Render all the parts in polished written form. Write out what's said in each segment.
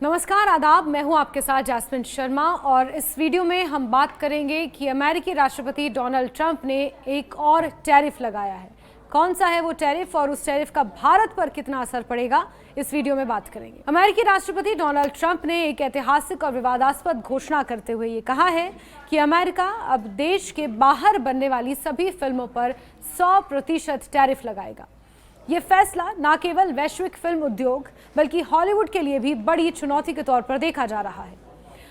नमस्कार, आदाब। मैं हूं आपके साथ जैस्मिन शर्मा और इस वीडियो में हम बात करेंगे कि अमेरिकी राष्ट्रपति डोनाल्ड ट्रंप ने एक और टैरिफ लगाया है। कौन सा है वो टैरिफ और उस टैरिफ का भारत पर कितना असर पड़ेगा, इस वीडियो में बात करेंगे। अमेरिकी राष्ट्रपति डोनाल्ड ट्रंप ने एक ऐतिहासिक और विवादास्पद घोषणा करते हुए ये कहा है कि अमेरिका अब देश के बाहर बनने वाली सभी फिल्मों पर 100% टैरिफ लगाएगा। ये फैसला न केवल वैश्विक फिल्म उद्योग बल्कि हॉलीवुड के लिए भी बड़ी चुनौती के तौर पर देखा जा रहा है।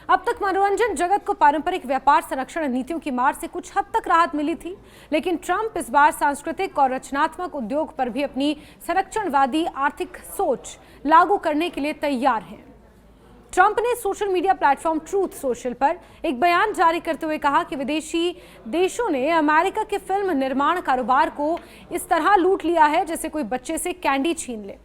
अब तक मनोरंजन जगत को पारंपरिक व्यापार संरक्षण नीतियों की मार से कुछ हद तक राहत मिली थी, लेकिन ट्रंप इस बार सांस्कृतिक और रचनात्मक उद्योग पर भी अपनी संरक्षणवादी आर्थिक सोच लागू करने के लिए तैयार हैं। ट्रंप ने social media platform truth social पर एक बयान जारी करते हुए कहा कि विदेशी देशों ने अमेरिका के फिल्म निर्माण कारोबार को इस तरह लूट लिया है जैसे कोई बच्चे से कैंडी छीन ले।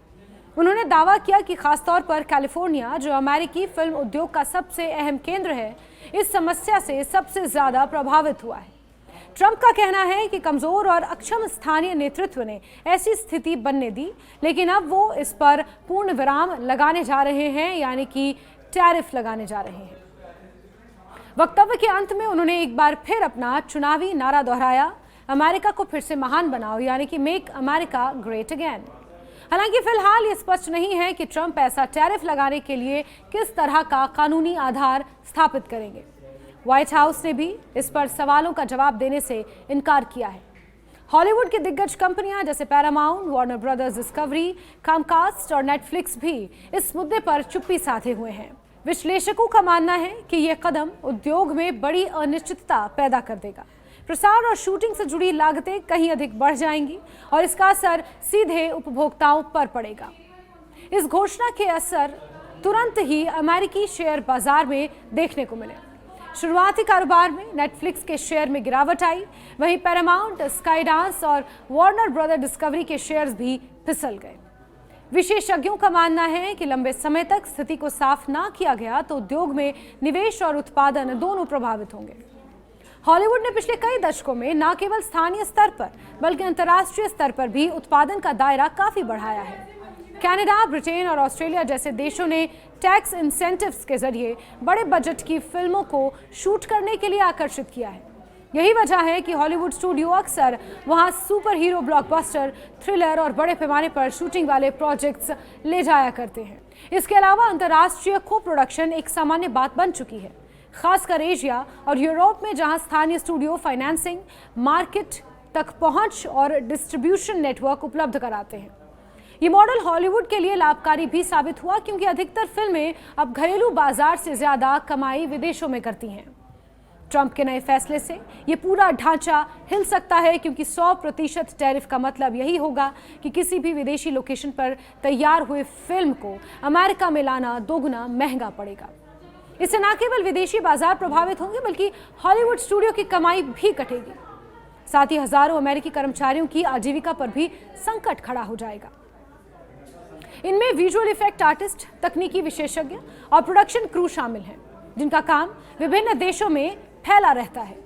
उन्होंने दावा किया कि खासतौर पर कैलिफोर्निया, जो अमेरिकी फिल्म उद्योग का सबसे अहम केंद्र है, इस समस्या से सबसे ज्यादा प्रभावित हुआ है। ट्रंप का कहना है कि कमजोर और अक्षम स्थानीय नेतृत्व ने ऐसी स्थिति बनने दी, लेकिन अब वो इस पर पूर्ण विराम लगाने जा रहे हैं, यानी कि टैरिफ लगाने जा रहे हैं। वक्तव्य के अंत में उन्होंने एक बार फिर अपना चुनावी नारा दोहराया, अमेरिका को फिर से महान बनाओ, यानी कि मेक अमेरिका ग्रेट अगेन। हालांकि फिलहाल ये स्पष्ट नहीं है कि ट्रंप ऐसा टैरिफ लगाने के लिए किस तरह का कानूनी आधार स्थापित करेंगे। व्हाइट हाउस ने भी इस पर सवालों का जवाब देने से इनकार किया है। हॉलीवुड की दिग्गज कंपनियां जैसे Paramount, Warner brothers discovery, Comcast और नेटफ्लिक्स भी इस मुद्दे पर चुप्पी साधे हुए हैं। विश्लेषकों का मानना है कि यह कदम उद्योग में बड़ी अनिश्चितता पैदा कर देगा। प्रसार और शूटिंग से जुड़ी लागतें कहीं अधिक बढ़ जाएंगी और इसका असर सीधे उपभोक्ताओं पर पड़ेगा। इस घोषणा के असर तुरंत ही अमेरिकी शेयर बाजार में देखने को मिले। शुरुआती कारोबार में नेटफ्लिक्स के शेयर में गिरावट आई, वहीं पैरामाउंट, स्काईडांस और वार्नर ब्रदर डिस्कवरी के शेयर्स भी फिसल गए। विशेषज्ञों का मानना है कि लंबे समय तक स्थिति को साफ ना किया गया तो उद्योग में निवेश और उत्पादन दोनों प्रभावित होंगे। हॉलीवुड ने पिछले कई दशकों में न केवल स्थानीय स्तर पर बल्कि अंतर्राष्ट्रीय स्तर पर भी उत्पादन का दायरा काफी बढ़ाया है। कनाडा, ब्रिटेन और ऑस्ट्रेलिया जैसे देशों ने टैक्स इंसेंटिव्स के जरिए बड़े बजट की फिल्मों को शूट करने के लिए आकर्षित किया है। यही वजह है कि हॉलीवुड स्टूडियो अक्सर वहां सुपर हीरो, ब्लॉकबस्टर, थ्रिलर और बड़े पैमाने पर शूटिंग वाले प्रोजेक्ट्स ले जाया करते हैं। इसके अलावा अंतर्राष्ट्रीय को प्रोडक्शन एक सामान्य बात बन चुकी है, खासकर एशिया और यूरोप में, जहां स्थानीय स्टूडियो फाइनेंसिंग, मार्केट तक पहुंच और डिस्ट्रीब्यूशन नेटवर्क उपलब्ध कराते हैं। ये मॉडल हॉलीवुड के लिए लाभकारी भी साबित हुआ, क्योंकि अधिकतर फिल्में अब घरेलू बाजार से ज्यादा कमाई विदेशों में करती हैं। ट्रंप के नए फैसले से ये पूरा ढांचा हिल सकता है, क्योंकि 100% टैरिफ का मतलब यही होगा कि किसी भी विदेशी लोकेशन पर तैयार हुए फिल्म को अमेरिका में लाना दोगुना महंगा पड़ेगा। इससे न केवल विदेशी बाजार प्रभावित होंगे बल्कि हॉलीवुड स्टूडियो की कमाई भी घटेगी। साथ ही हजारों अमेरिकी कर्मचारियों की आजीविका पर भी संकट खड़ा हो जाएगा। इनमें विजुअल इफेक्ट आर्टिस्ट, तकनीकी विशेषज्ञ और प्रोडक्शन क्रू शामिल हैं, जिनका काम विभिन्न देशों में फैला रहता है।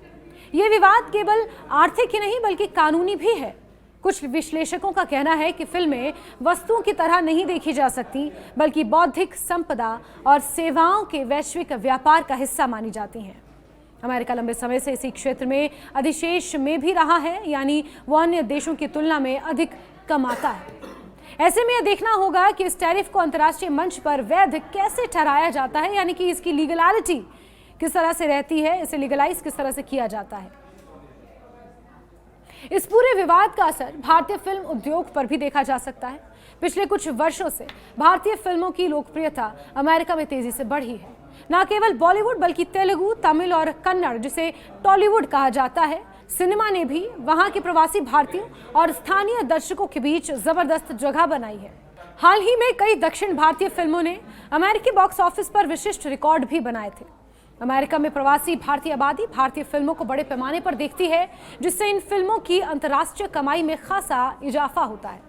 ये विवाद केवल आर्थिक ही नहीं बल्कि कानूनी भी है। कुछ विश्लेषकों का कहना है कि फिल्में वस्तुओं की तरह नहीं देखी जा सकती, बल्कि बौद्धिक संपदा और सेवाओं के वैश्विक व्यापार का हिस्सा मानी जाती हैं। अमेरिका लंबे समय से इसी क्षेत्र में अधिशेष में भी रहा है, यानी वो अन्य देशों की तुलना में अधिक कमाता है। ऐसे में यह देखना होगा कि इस टैरिफ को अंतर्राष्ट्रीय मंच पर वैध कैसे ठहराया जाता है, यानी कि इसकी लीगलिटी किस तरह से रहती है, इसे लीगलाइज किस तरह से किया जाता है। इस पूरे विवाद का असर भारतीय फिल्म उद्योग पर भी देखा जा सकता है। पिछले कुछ वर्षों से भारतीय फिल्मों की लोकप्रियता अमेरिका में तेजी से बढ़ी है। न केवल बॉलीवुड बल्कि तेलुगु, तमिल और कन्नड़, जिसे टॉलीवुड कहा जाता है, सिनेमा ने भी वहां के प्रवासी भारतीयों और स्थानीय दर्शकों के बीच जबरदस्त जगह बनाई है। हाल ही में कई दक्षिण भारतीय फिल्मों ने अमेरिकी बॉक्स ऑफिस पर विशिष्ट रिकॉर्ड भी बनाए थे। अमेरिका में प्रवासी भारतीय आबादी भारतीय फिल्मों को बड़े पैमाने पर देखती है, जिससे इन फिल्मों की अंतर्राष्ट्रीय कमाई में खासा इजाफा होता है।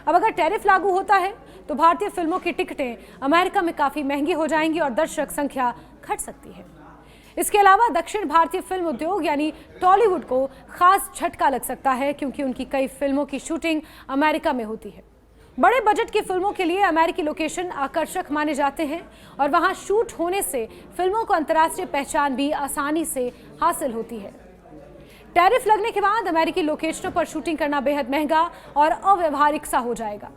अब अगर टैरिफ लागू होता है तो भारतीय फिल्मों की टिकटें अमेरिका में काफी महंगी हो जाएंगी और दर्शक संख्या घट सकती है। इसके अलावा दक्षिण भारतीय फिल्म उद्योग यानी टॉलीवुड को खास झटका लग सकता है, क्योंकि उनकी कई फिल्मों की शूटिंग अमेरिका में होती है। बड़े बजट की फिल्मों के लिए अमेरिकी लोकेशन आकर्षक माने जाते हैं और वहां शूट होने से फिल्मों को अंतर्राष्ट्रीय पहचान भी आसानी से हासिल होती है। टैरिफ लगने के बाद अमेरिकी लोकेशनों पर शूटिंग करना बेहद महंगा और अव्यवहारिक सा हो जाएगा।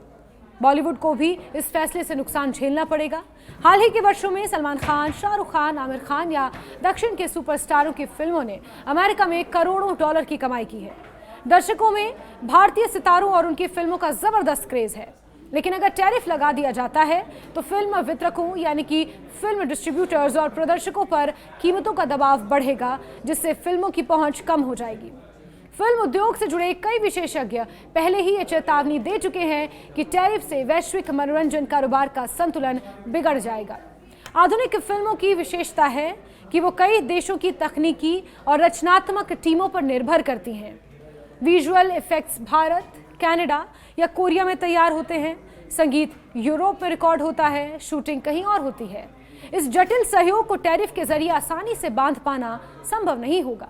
बॉलीवुड को भी इस फैसले से नुकसान झेलना पड़ेगा। हाल ही के वर्षों में सलमान खान, शाहरुख खान, आमिर खान या दक्षिण के सुपरस्टारों की फिल्मों ने अमेरिका में करोड़ों डॉलर की कमाई की है। दर्शकों में भारतीय सितारों और उनकी फिल्मों का जबरदस्त क्रेज है। लेकिन अगर टैरिफ लगा दिया जाता है तो फिल्म वितरकों यानी कि फिल्म डिस्ट्रीब्यूटर्स और प्रदर्शकों पर कीमतों का दबाव बढ़ेगा, जिससे फिल्मों की पहुंच कम हो जाएगी। फिल्म उद्योग से जुड़े कई विशेषज्ञ पहले ही ये चेतावनी दे चुके हैं कि टैरिफ से वैश्विक मनोरंजन कारोबार का संतुलन बिगड़ जाएगा। आधुनिक फिल्मों की विशेषता है कि वो कई देशों की तकनीकी और रचनात्मक टीमों पर निर्भर करती हैं। विजुअल इफेक्ट्स भारत, कनाडा या कोरिया में तैयार होते हैं, संगीत यूरोप में रिकॉर्ड होता है, शूटिंग कहीं और होती है। इस जटिल सहयोग को टैरिफ के जरिए आसानी से बांध पाना संभव नहीं होगा।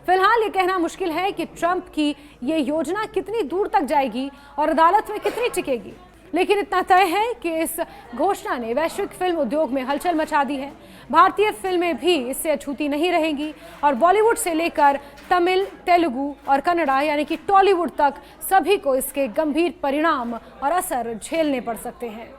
फिलहाल ये कहना मुश्किल है कि ट्रंप की ये योजना कितनी दूर तक जाएगी और अदालत में कितनी टिकेगी, लेकिन इतना तय है कि इस घोषणा ने वैश्विक फिल्म उद्योग में हलचल मचा दी है। भारतीय फिल्में भी इससे अछूती नहीं रहेंगी और बॉलीवुड से लेकर तमिल, तेलुगु और कन्नड़ा यानी कि टॉलीवुड तक सभी को इसके गंभीर परिणाम और असर झेलने पड़ सकते हैं।